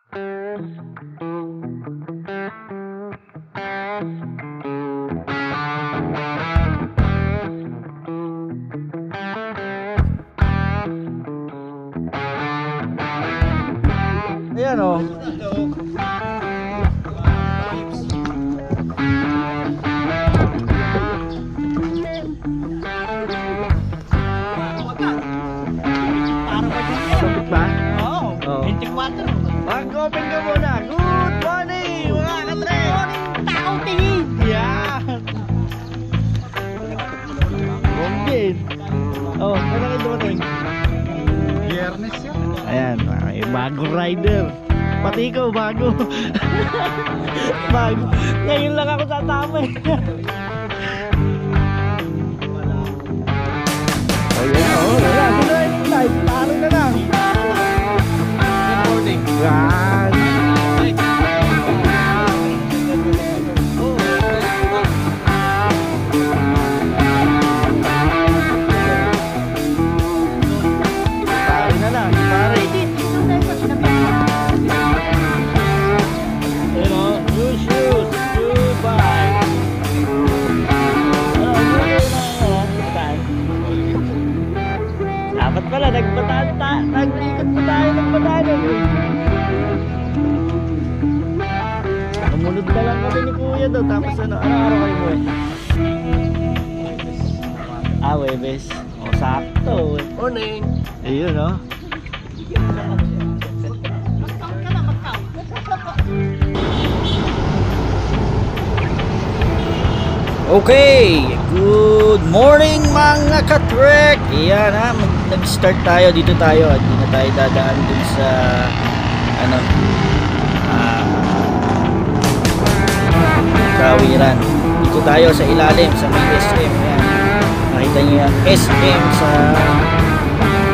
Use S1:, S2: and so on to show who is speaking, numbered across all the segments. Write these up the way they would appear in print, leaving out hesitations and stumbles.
S1: Ayan o. Sabit ba?
S2: Oo,
S1: Oo.
S2: 24.
S1: Mag-open ka muna. Good morning mga katre!
S2: Tao tingin!
S1: Yan! Bombin! Oh, ano kayo dumating?
S3: Biyernes yan.
S1: Ayan, may bagong rider. Pati ikaw, bago. Bago. Ngayon lang ako sasama eh. Oh yeah, oh, wala. Live, paro na lang.
S3: Good morning.
S1: Yan. Pare na lang, pare. You know, new shoes, new bike. Dapat pala, nag-ikot pa tayo ng batalan eh. Sumunod na lang kami ni Kuya daw, tapos ano araw kayo mo eh? Webes. O, sakto eh.
S3: Morning.
S1: Ayun o. Okay, good morning mga katrek. Iyan ha, nag-start tayo, dito tayo at hindi na tayo dadaan dun sa ano Kawiran. Dito tayo sa ilalim sa may SM. Ayan. Nakita niyo yung SM sa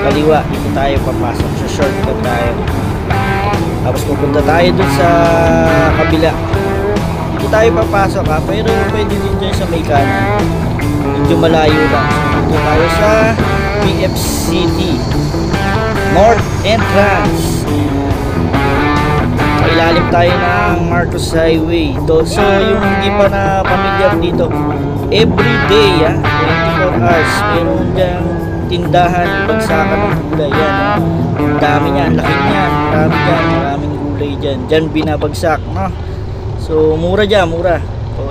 S1: kaliwa. Dito tayo papasok sa shortcut tayo. Tapos pupunta tayo dun sa kabila. Dito tayo papasok ha, pero pwede din dyan sa may kanan. Medyo malayo lang. Dito tayo sa PF City North Entrance. Ilalim tayo ng Marcos Highway. So yung hindi pa na familiar dito, every day 24 hours meron dyang tindahan, bagsakan ng gulay. Yan, ang dami niyan, laki niyan, marami dyan, maraming gulay dyan. Dyan binabagsak, no? So mura dyan, mura.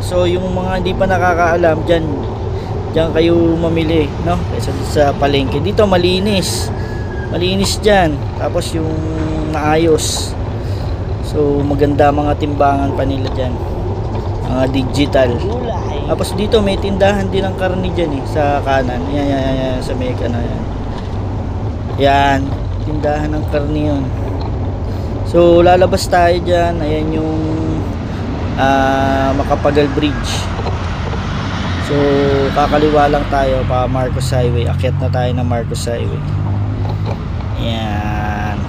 S1: So yung mga hindi pa nakakaalam, dyan kayo mamili, no? Kaysa sa palengke. Dito malinis dyan. Tapos yung maayos. So maganda mga timbangan pa nila dyan, mga digital. Tapos dito may tindahan din ng karne dyan eh, sa kanan. Yan, sa may kanan. Yan, tindahan ng karne yun. So lalabas tayo dyan. Ayan yung Macapagal Bridge. So kakaliwa lang tayo pa Marcos Highway. Akyat na tayo ng Marcos Highway. Yan.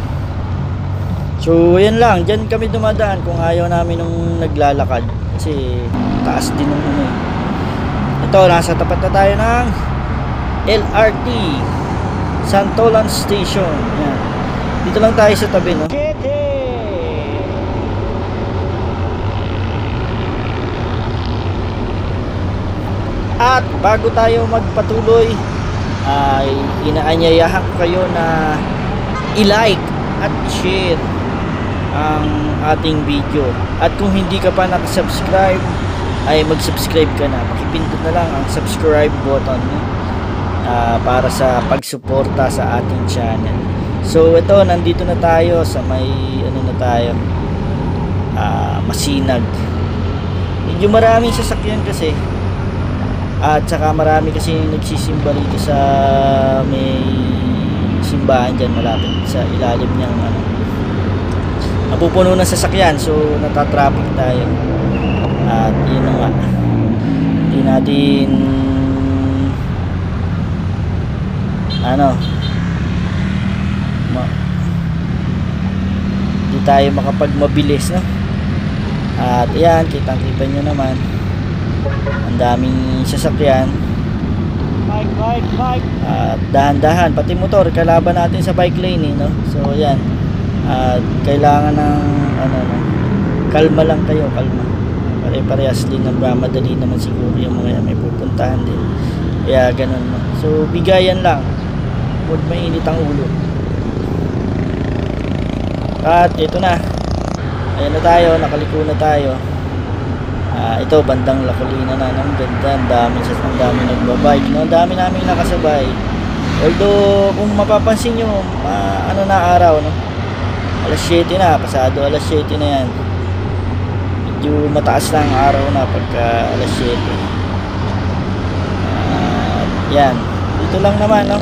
S1: So yan lang, dyan kami dumadaan kung ayaw namin nung naglalakad kasi taas din ng ano eh. Ito, nasa tapat na tayo ng LRT Santolan Station. Yan. Dito lang tayo sa tabi, no? At bago tayo magpatuloy ay inaanyayahan ko kayo na i-like at share ang ating video. At kung hindi ka pa nakasubscribe ay mag-subscribe ka na. Pakipindot na lang ang subscribe button para sa pagsuporta sa ating channel. So ito, nandito na tayo sa may ano na tayo, Masinag. Medyo maraming sasakyan kasi, at saka marami kasi nagsisimba rito sa may simbahan dyan malapit sa ilalim niyang ano, napupuno ng sasakyan. So natatraffic tayo at yun na nga, hindi natin hindi tayo makapagmabilis, no? At ayan, kitang-kita nyo naman ang daming sasakyan. Bike. At dahan-dahan, pati motor kalaban natin sa bike lane, no? So ayan, at kailangan ng ano, kalma lang kayo, kalma. Pare-parehas din, madali naman siguro yung mga may pupuntahan din. Kaya ganun, no? So bigayan lang, huwag mainit ang ulo. At ito na, ayan na tayo, nakaliko na tayo. Ito bandang Lacolina na, ng ganda, ang dami nagbabike, no? Ang dami namin nakasabay. Although kung mapapansin nyo, ano na araw, no? Alas 7 na, pasado alas 7 na yan. Medyo mataas na ang araw na pagka alas 7. Yan, dito lang naman, no?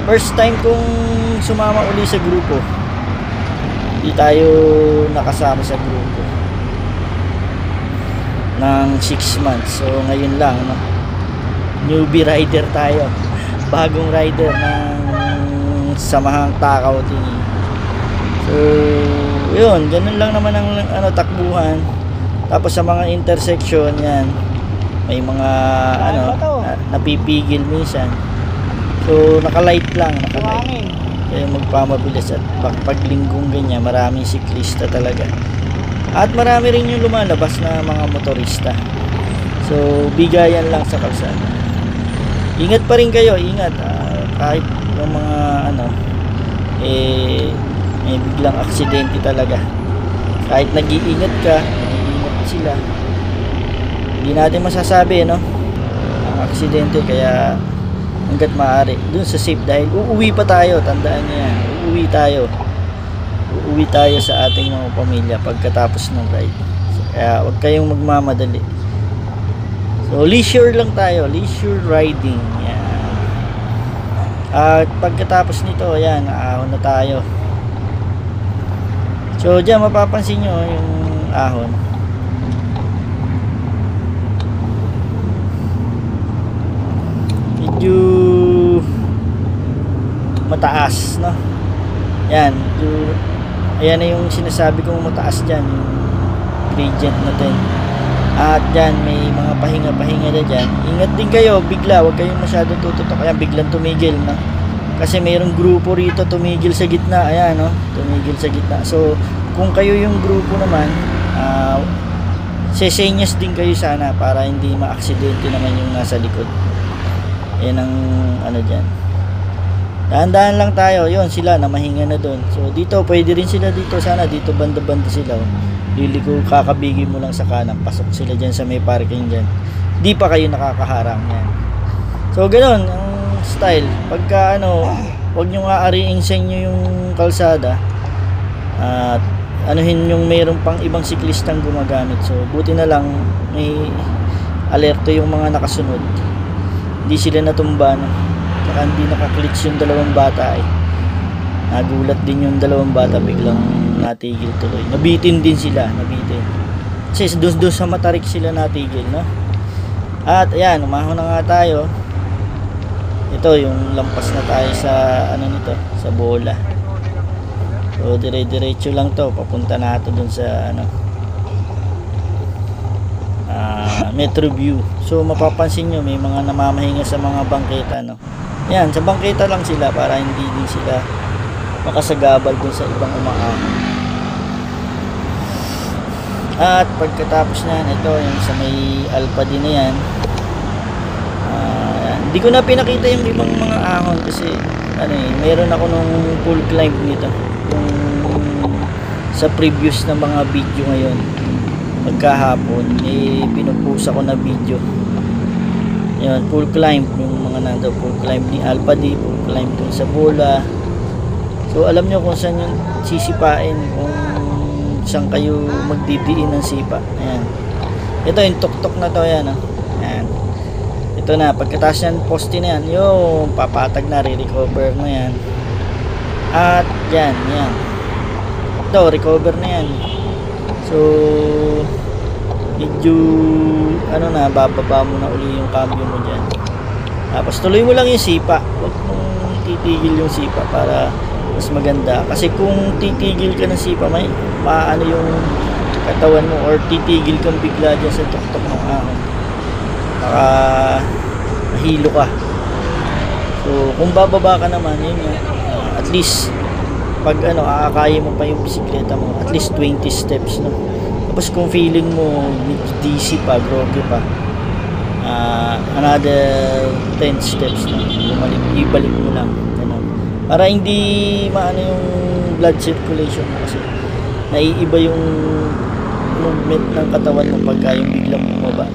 S1: First time kong sumama uli sa grupo. Hindi tayo nakasama sa grupo ng 6 months. So ngayon lang, no? Newbie rider tayo, bagong rider ng Samahang Takaw Tingi. So yun, ganun lang naman ang ano, takbuhan. Tapos sa mga intersection yan, may mga ano, napipigil minsan. So naka-light lang, naka-light. Kaya magpamabilis. At paglinggong ganyan, maraming siklista talaga. At marami rin yung lumalabas na mga motorista. So bigayan lang sa kalsada. Ingat pa rin kayo, ingat. Kahit yung mga ano, may biglang aksidente talaga. Kahit nag-iingat ka, nag-iingat sila, hindi natin masasabi, no, ang aksidente. Kaya hanggat maaari dun sa safe, dahil uuwi pa tayo, tandaan niyo yan, uuwi tayo sa ating mga pamilya pagkatapos ng ride. Kaya huwag kayong magmamadali. So leisure lang tayo, leisure riding yan. At pagkatapos nito, ayan, ahon na tayo. So dyan mapapansin nyo yung ahon, medyo mataas, no? Yan, ayan na yung sinasabi kong mataas dyan, yung gradient natin. At dyan may mga pahinga-pahinga na dyan. Ingat din kayo, bigla, huwag kayong masyadong tututok. Ayan, biglang tumigil, no? Kasi mayroong grupo rito tumigil sa gitna. Ayan, no? Tumigil sa gitna. So kung kayo yung grupo naman, sesenyas din kayo sana para hindi ma-aksidente naman yung nasa likod. Yan ang ano dyan. Dahan-dahan lang tayo. Yun, sila na mahinga na doon. So dito, pwede rin sila dito. Sana dito banda-banda sila. Liliko, kakabigin mo lang sa kanan. Pasok sila dyan sa may parking dyan. Di pa kayo nakakaharang yan. So ganoon ang style. Pagka ano, huwag nyo aariing sa inyo yung kalsada. At anuhin yung mayroon pang ibang siklistang gumagamit. So buti na lang may alerto yung mga nakasunod. Hindi sila natumba, no? Saka hindi nakaklits yung dalawang bata eh. Nagulat din yung dalawang bata, biglang natigil tuloy. Nabitin din sila, nabitin. Kasi doon sa Matarik sila natigil, no? At ayan, umahon na nga tayo. Ito yung lampas na tayo sa ano nito, sa bola. So dire-diretso lang to, papunta na ito dun sa ano, Metro View. So mapapansin nyo may mga namamahinga sa mga bangketa, no? Yan, sa bangketa lang sila para hindi din sila makasagabal dun sa ibang umaahon. At pagkatapos na ito yung sa may Alpha din na yan. Hindi ko na pinakita yung ibang mga ahon kasi ano eh, meron ako nung full climb nito yung sa previous na mga video. Ngayon pagkahapon eh pinupost ako na video. Yun, full climb yung mga nando, full climb ni Alpha D, full climb dun sa bola. So alam nyo kung saan yung sisipain, kung saan kayo magdidiin ng sipa. Ayan, ito yung tuktok na to, yan, ayan. Ito na, pagkataas yan, poste na yan, yung papatag na, re-recover na yan. At yan, yan. Ito, recover na yan. So medyo ano na, bababa mo na uli yung cambio mo dyan. Tapos tuloy mo lang yung sipa, huwag mong titigil yung sipa para mas maganda. Kasi kung titigil ka ng sipa, may maano yung katawan mo, or titigil kang bigla dyan sa tuktok ng ahon, baka mahilo ka. So kung bababa ka naman, yun at least pag ano, aakayin mo pa yung bisikleta mo, at least 20 steps, no? Tapos kung feeling mo medyo dizzy pa, groggy pa, another 10 steps na ibalik mo lang, ganun. Para hindi maano yung blood circulation mo, kasi naiiba yung movement ng katawan mo pagka yung biglang bumaba,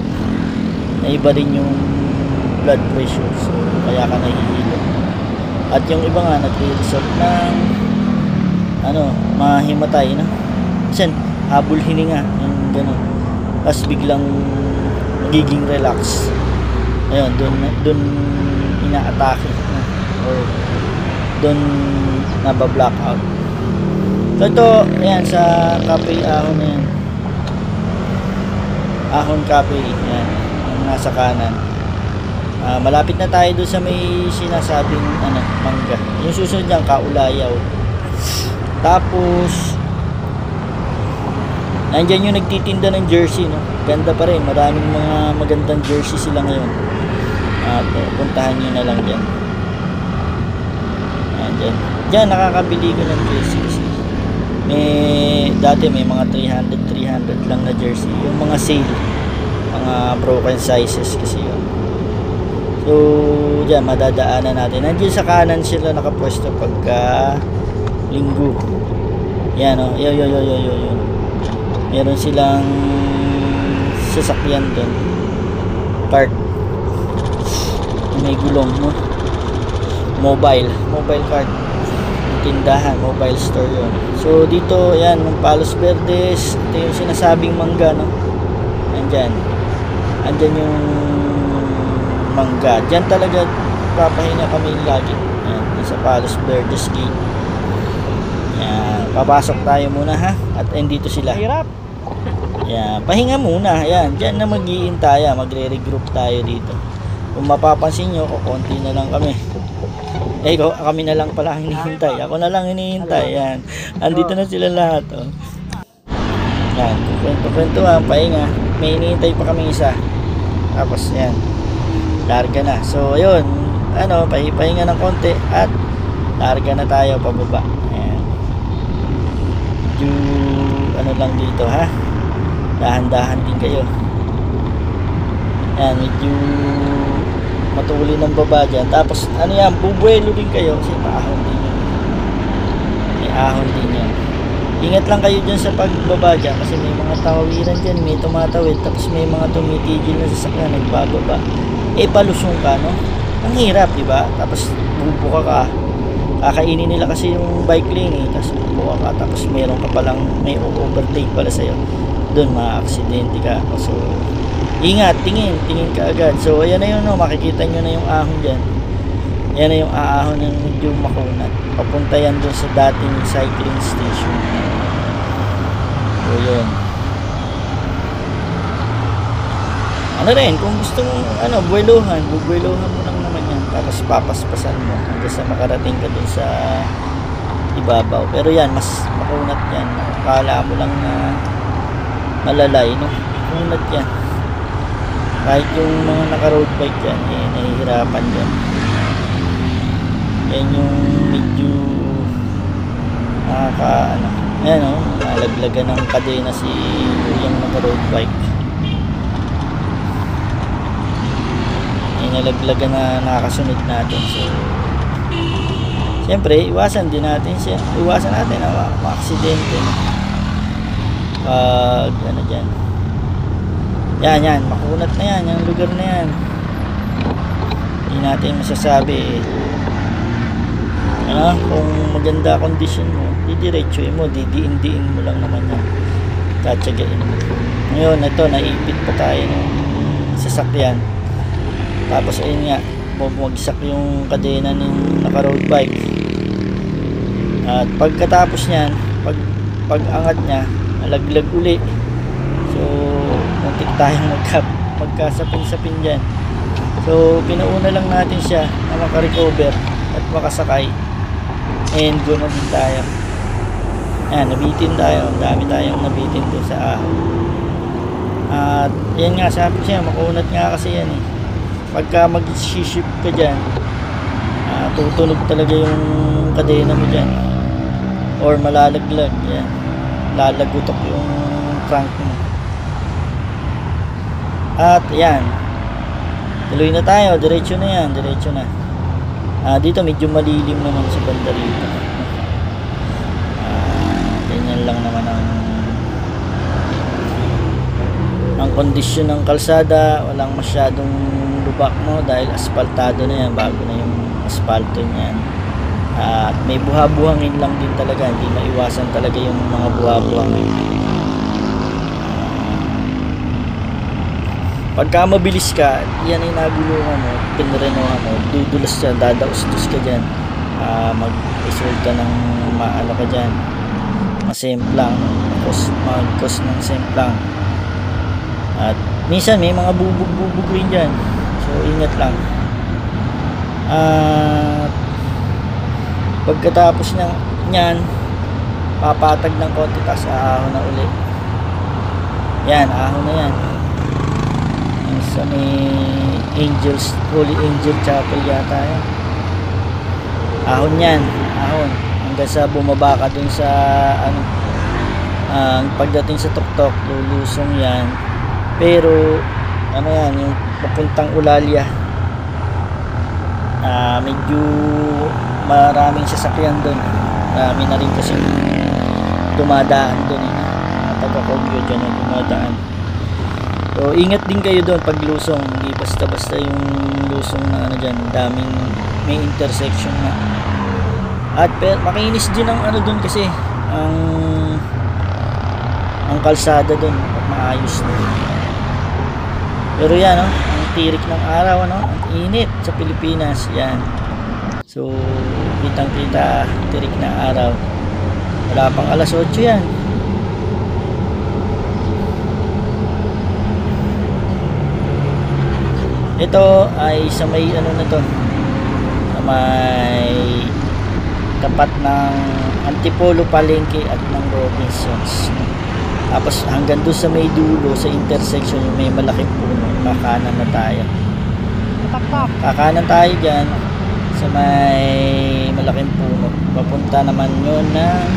S1: naiba rin yung blood pressure, so kaya ka nahihilo. At yung iba nga nagre-resort ng mahimatay, no? Kasi habol hininga, yung ganun, tapos biglang magiging relax, ayun, dun ina-atake, no? Or dun naba-blackout. So ito, ayan, sa cafe ahon na yan, ahon cafe, yan, yung nasa kanan. Malapit na tayo doon sa may sinasabing mangga. Yung susunod niyan, Kaulayaw. Tapos nandyan yung nagtitinda ng jersey, no? Ganda pa rin, maraming mga magandang jersey sila ngayon. At puntahan nyo na lang dyan. Dyan nakakabili ko ng jersey kasi dati may mga 300 lang na jersey, yung mga sale, mga broken sizes kasi yun. So dyan madadaanan natin. Nandiyan sa kanan sila nakapwesto pagka linggo. Yan, o, yun. Meron silang sasakyan doon, park, may gulong, no? Mobile cart, tindahan, mobile store yun. So dito, yan, ng Palos Verdes, ito yung sinasabing mangga, no? Andyan yung mangga. Dyan talaga papahinga kami lagi. Yan, sa Palos Verdes gate. Yan, papasok tayo muna, ha? At dito sila.
S3: Hirap.
S1: Yan, pahinga muna. Yan, dyan na mag-iintay, magre-regroup tayo dito. Kung mapapansin nyo, konti na lang kami. Kami na lang pala hinihintay. Ako na lang hinihintay. Yan, andito na sila lahat, oh. Yan, kwento-kwentuhan, pahinga. May hinihintay pa kami isa. Tapos yan, larga na. So ayun, pahinga ng konti at larga na tayo pababa. Ayan, lang dito, ha, dahan-dahan din kayo. Yan, medyo matuli ng baba dyan. Tapos yan, bubuelo din kayo kasi paahon din yan, may ahon din yan. Ingat lang kayo dyan sa pagbaba dyan kasi may mga tawiran dyan, may tumatawid, tapos may mga tumitigil na sasakyan, nagbababa. Palusong ka, no? Ang hirap, diba? Tapos bubuka ka, kakainin nila kasi yung bike lane, tapos bubuka ka, tapos meron ka palang, may overtake pala sa'yo, doon ma-aksidente ka. So ingat, tingin ka agad. So ayan na yun, no? Makikita nyo na yung ahon dyan. Yan na yung aahon ng medyo makunat, papunta yan doon sa dating cycling station. So yun, rin, kung gusto mong buweluhan mo lang naman yan, tapos papaspasan mo hanggang sa makarating ka dun sa ibabaw. Pero yan, mas makunat yan. Akala mo lang na malalay, no? Makunat yan. Kahit yung mga naka-road bike yan, nahihirapan yan. Yan yung medyo ayan, nalaglagan ng kadena si yung naka-road bike. Nalaglagan na nakakasunod natin. So siyempre iwasan natin na ma-aksidente pag dyan. Yan, makunat na yan, yung lugar na yan. Hindi natin masasabi kung maganda kondisyon mo, didiretsuhin mo, didiin mo lang naman yan, tatsagain mo. Ngayon, ito, naipit pa tayo ng sasakyan. Tapos ayun nga, bumagsak yung kadena ng naka-road bike. At pagkatapos niyan, pag angat niya, nalaglag uli. So muntik tayong magkasapin-sapin dyan. So pinauna lang natin siya na makarecover at makasakay, and go na din tayo. Ayan, nabitin tayo, dami tayong nabitin doon sa ahon. At yan nga, sabi siya, makunat nga kasi yan pagka mag-shift ka dyan, tutunog talaga yung kadena mo dyan. or malalaglag. Yan, lalagutok yung trunk mo. At yan, tuloy na tayo, diretso na yan, diretso na. Dito medyo malilim naman sa banda rito. Ganyan lang naman ang kondisyon ng kalsada. Walang masyadong lubak mo dahil asfaltado na yan, bago na yung asfalto niyan. At may buha-buhangin lang din talaga, hindi maiwasan talaga yung mga buha-buhangin. Pagka mabilis ka, yan ay nagulungan mo, pinrenohan mo, dudulas dyan, dadaus-dus ka dyan, mag-resulta ng maano ka dyan, masemplang, mag-cause ng semplang. At minsan may mga bubog-bubog rin dyan, so ingat lang. At pagkatapos nyan, papatag ng konti, tas ahon na uli. Yan, ahon na yan. Sa may Holy Angel Chapel yata yan. Ahon yan, ahon hanggang sa bumaba ka dun sa pagdating sa tuktok, lulusong yan. Pero ano yan, yung papuntang Ulalia, medyo maraming sasakyan dun. Marami na rin kasi dumadaan dun, taga-Kogyo dyan na dumadaan. So ingat din kayo doon pag lusong, hindi basta-basta yung lusong na ano dyan, daming may intersection na. At makinis din ang ano doon kasi ang kalsada doon maayos na. Pero yan, ang tirik ng araw, ang init sa Pilipinas yan. So kitang-kita tirik na araw, wala pang alas 8 yan. Ito ay sa may ano na to, sa may tapat ng Antipolo Palengke at ng Robinsons. Tapos hanggang doon sa may dulo, sa intersection yung may malaking puno, kakanan na tayo. Kakanan tayo dyan sa may malaking puno. Papunta naman yun ng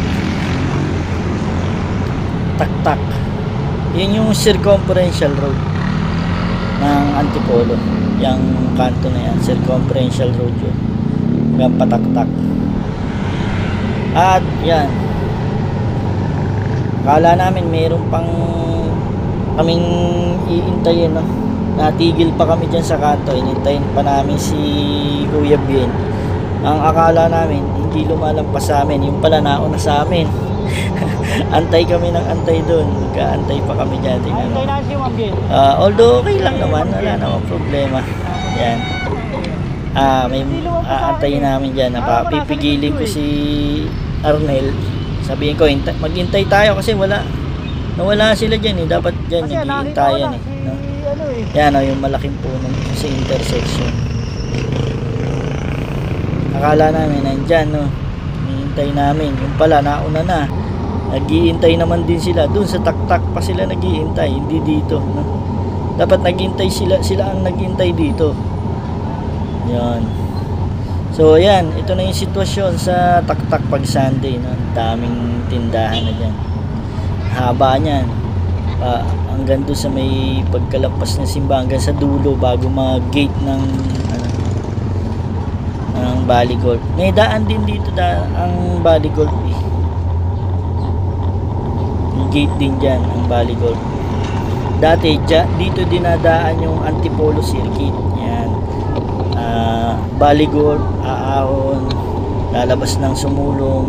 S1: Taktak. Yun yung circumferential road ng Antipolo, yung kanto na yan, circumferential road yun, hanggang Pataktak. At yan, akala namin mayroon pang kaming iintayin, no? Natigil pa kami dyan sa kanto, inintayin pa namin si Kuya Bien. Ang akala namin hindi lumalampas sa amin, yung pala nauna sa amin. Antay kami ng antay doon, magkaantay pa kami dyan.
S3: Antay na si Mabien.
S1: Although okay lang naman, wala namang problema. Yan, may aantayin namin dyan. Pipigilin ko si Arnel, sabihin ko maghintay tayo kasi nawala sila dyan eh. Dapat dyan nag-iintayan eh, no? Yan o, yung malaking puno sa intersection. Akala namin nandyan, no? Hinihintay namin, yung pala nauna na. Nag-iintay naman din sila doon sa Taktak pa sila nag-iintay, hindi dito, no? Dapat naghintay sila ang naghintay dito. Yan. So ayan, ito na yung sitwasyon sa Taktak pag Sunday, no? Daming tindahan na dyan, haba niyan, hanggang doon sa may pagkalampas ng simbahan, hanggang sa dulo bago mag-gate ng Valley Golf. May daan din dito ang Valley Golf eh. Yung gate din dyan ang Valley Golf. Dati dito dinadaan yung Antipolo Circuit. Yan, Valley Golf, aahon, lalabas ng Sumulong,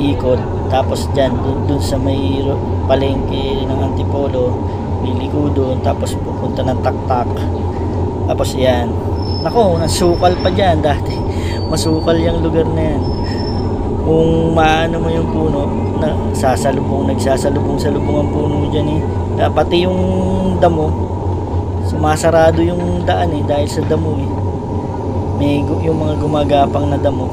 S1: iikot, tapos dyan dun sa may palengke ng Antipolo, liliko doon, tapos pupunta ng Taktak. Tapos yan, nako, nasukal pa dyan dati. Masukal yung lugar na yan. Kung maano mo yung puno, nagsasalubong ang puno dyan eh. Pati yung damo, sumasarado yung daan eh, dahil sa damo eh. May yung mga gumagapang na damo,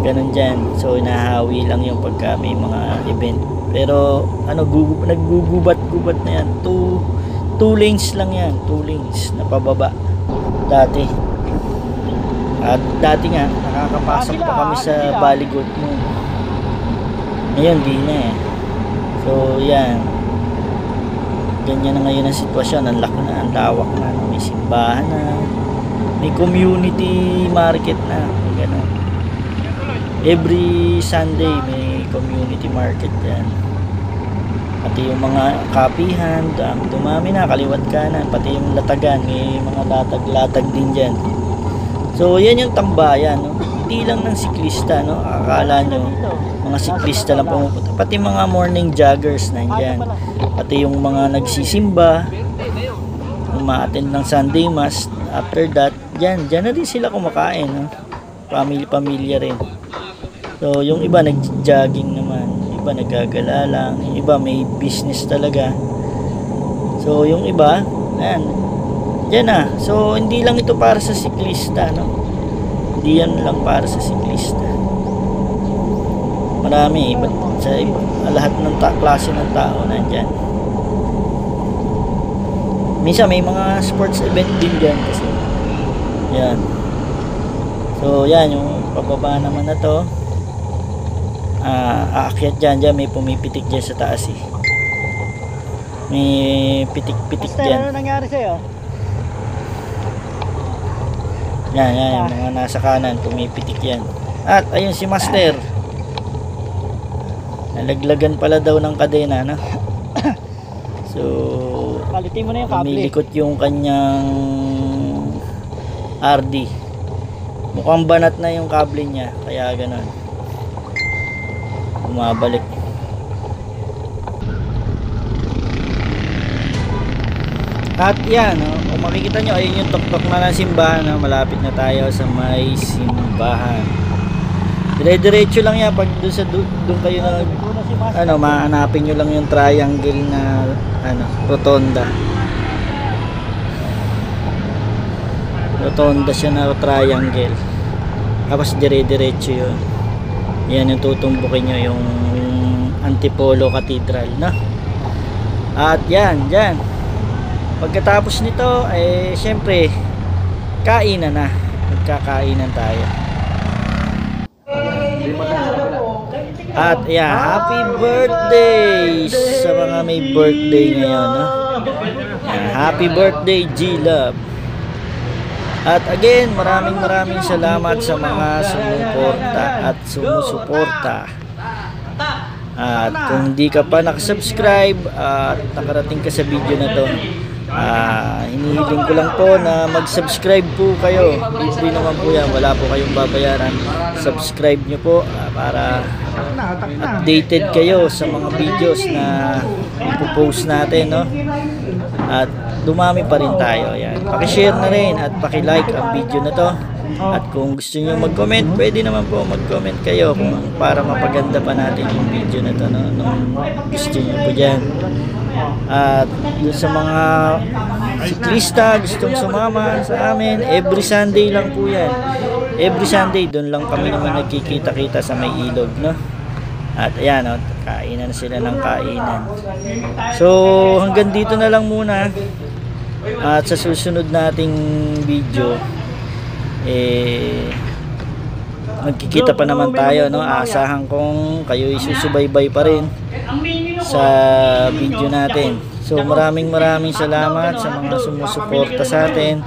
S1: ganun dyan. So nahawi lang yung pagka may mga event. Pero naggugubat-gubat na yan. Two lanes lang yan, 2 lanes na pababa dati. At dati nga nakakapasok pa kami sa Valley Golf mo. Ngayon di na eh. So yan, ganyan na ngayon ang sitwasyon. Ang laki na, ang lawak na, no? May simbahan na, may community market na, ganun. Every Sunday may community market yan. Pati yung mga kapihan, dumami na, kaliwat kanan. Pati yung latagan, may mga latag-latag din dyan. So yan yung tambayan, no? Hindi lang ng siklista, no? Akala nyo mga siklista lang pumupunta. Pati mga morning joggers nandyan. Pati yung mga nagsisimba, umaattend ng Sunday Mass. After that, dyan na din sila kumakain, no? Pamilya rin. So yung iba nag-jogging naman, yung iba nagagala lang, yung iba may business talaga. So yung iba, ayan, dyan na. So hindi lang ito para sa siklista, no? Hindi yan lang para sa siklista. Marami, lahat ng klase ng tao nandyan. Minsan may mga sports event din dyan kasi. Yan. So yan, yung pababa naman na to. Aakyat dyan, may pumipitik dyan sa taas eh. May pitik-pitik dyan.
S2: Ano nangyari sa'yo?
S1: Yan, yung mga nasa kanan, pumipitik yan. At ayun si Master. Nalaglagan pala daw ng kadena, no? So,
S2: Palitin mo na yung kable.
S1: umilikot yung kanyang RD. Mukhang banat na yung kable niya, kaya ganun. Bumabalik. At yan, no? Kung makikita nyo, ayun yung tuktok na ng simbahan, no? Malapit na tayo sa may simbahan. Dire-diretso lang yan. Pag doon kayo na, mahanapin nyo lang yung triangle na rotonda. Rotonda siya na triangle. Tapos dire-diretso yun. Yan yung tutumbukin nyo, yung Antipolo Cathedral, no? At yan, dyan. Pagkatapos nito, syempre, kainan na. Magkakainan tayo. At yeah, happy birthday sa mga may birthday ngayon, no? Yan, happy birthday, G-Love. At again, maraming salamat sa mga sumuporta at sumusuporta. At kung hindi ka pa nakasubscribe at nakarating ka sa video na to, hinihiling ko lang po na mag-subscribe po kayo. Libre naman po yan, wala po kayong babayaran. Subscribe nyo po para updated kayo sa mga videos na ipopost natin, no? At dumami pa rin tayo. Yan. Paki-share na rin at paki-like ang video na to. At kung gusto niyo mag-comment, pwede naman po mag-comment kayo kung para mapaganda pa natin yung video na to, no? Gusto niyo po dyan. At sa mga siklista gustong sumama sa amin, every Sunday lang po yan. Every Sunday doon lang kami naman nagkikita-kita sa may ilog, no? At ayan, no? Kainan sila ng kainan. So hanggang dito na lang muna. At sa susunod nating video, magkikita pa naman tayo, no? Asahan kong kayo isusubaybay pa rin sa video natin. So maraming salamat sa mga sumusuporta sa atin.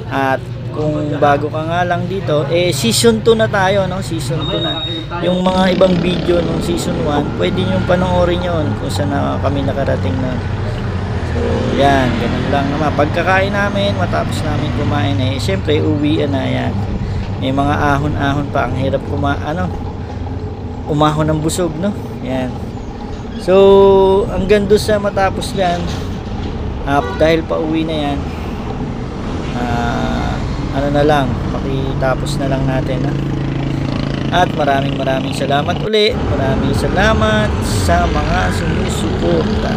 S1: At kung bago ka nga lang dito, season 2 na tayo, no? Season 2 na. Yung mga ibang video nung season 1, pwede nyo panoorin yun kung saan na kami nakarating na. So yan, ganun lang naman. Pagkakain namin, matapos namin kumain, syempre uwian na yan. May mga ahon-ahon pa, ang hirap umahon ng busog, no? Yan. So hanggang doon sa matapos yan, dahil pa uwi na yan, na lang, pakitapos na lang natin, ha? At maraming salamat uli. Maraming salamat sa mga sumusuporta.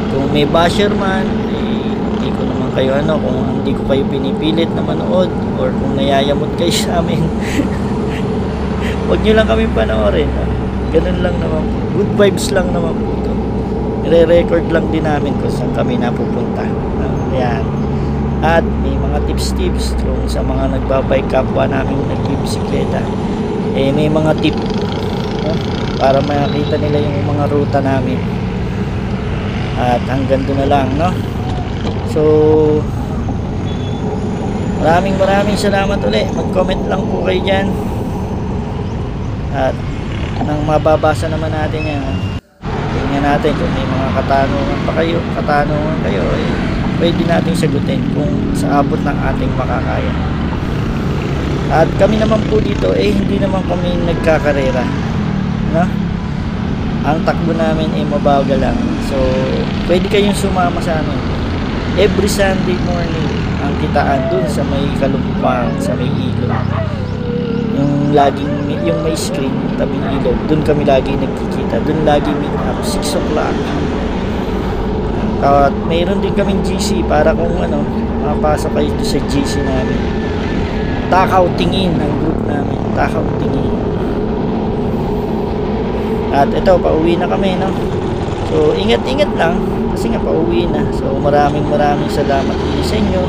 S1: Kung may basher man, hindi ko naman kayo kung hindi ko kayo pinipilit na manood or kung nayayamot kayo sa amin, huwag nyo lang kami panoorin, ha? Ganun lang naman po. Good vibes lang naman po ito. Nire-record lang din namin kung saan kami napupunta. Ayan. At may mga tips kung sa mga nagbabike kapwa namin nagbibisikleta, may mga tip no? Para makita nila yung mga ruta namin. At hanggang doon na lang, no? So maraming salamat ulit. Mag-comment lang po kayo dyan. At nang mababasa naman natin yan, tingnan natin kung may mga katanungan kayo, eh, pwede natin sagutin kung sa abot ng ating makakaya. At kami naman po dito, hindi naman kami nagkakarera, no? Ang takbo namin ay mabagal lang. So pwede kayong sumama sa amin every Sunday morning. Ang kitaan dun sa may Kalumpang, sa may ilog, yung may screen tabing ilog, dun kami lagi nagkikita, dun lagi meet up 6 o'clock. At mayroon din kaming GC para kung mapasok kayo sa GC namin. Takaw Tingin ang group namin, Takaw Tingin. At ito, pauwi na kami, no? So ingat lang kasi nga pauwi na. So maraming salamat din sa inyo.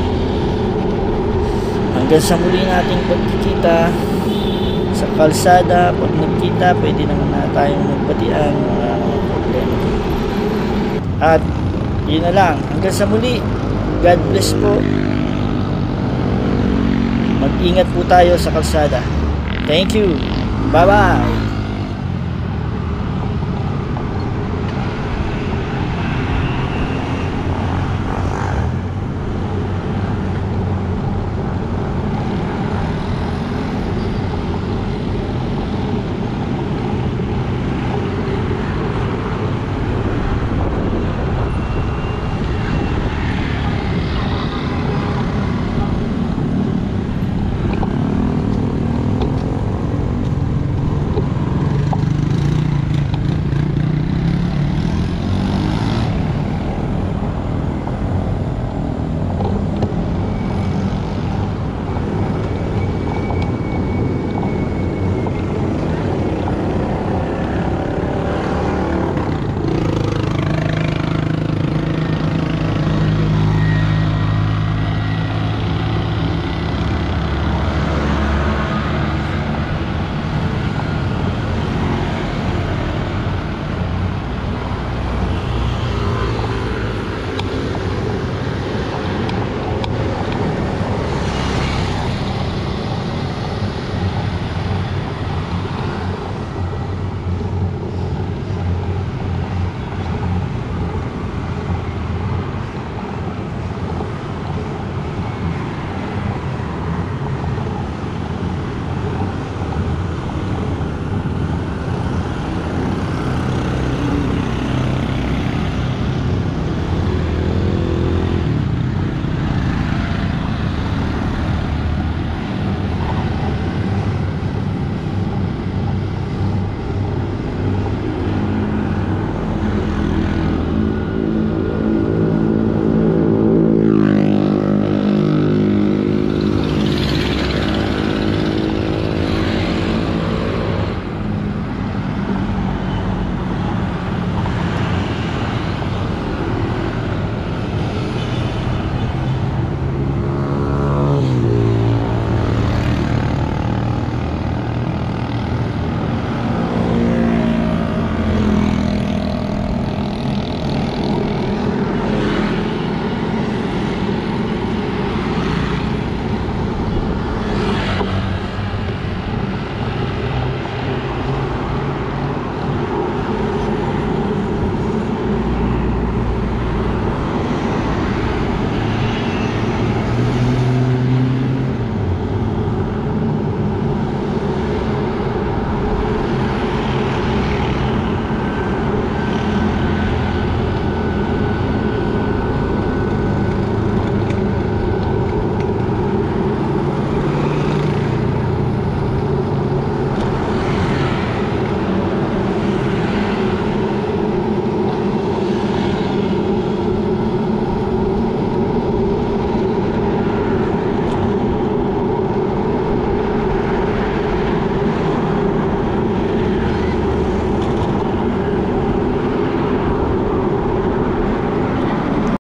S1: Hanggang sa muli nating pagkikita sa kalsada. Pag nagkita, pwede naman na tayong magbatian, problema. At yun na lang, hanggang sa muli. God bless po. Mag-ingat po tayo sa kalsada. Thank you. Bye bye.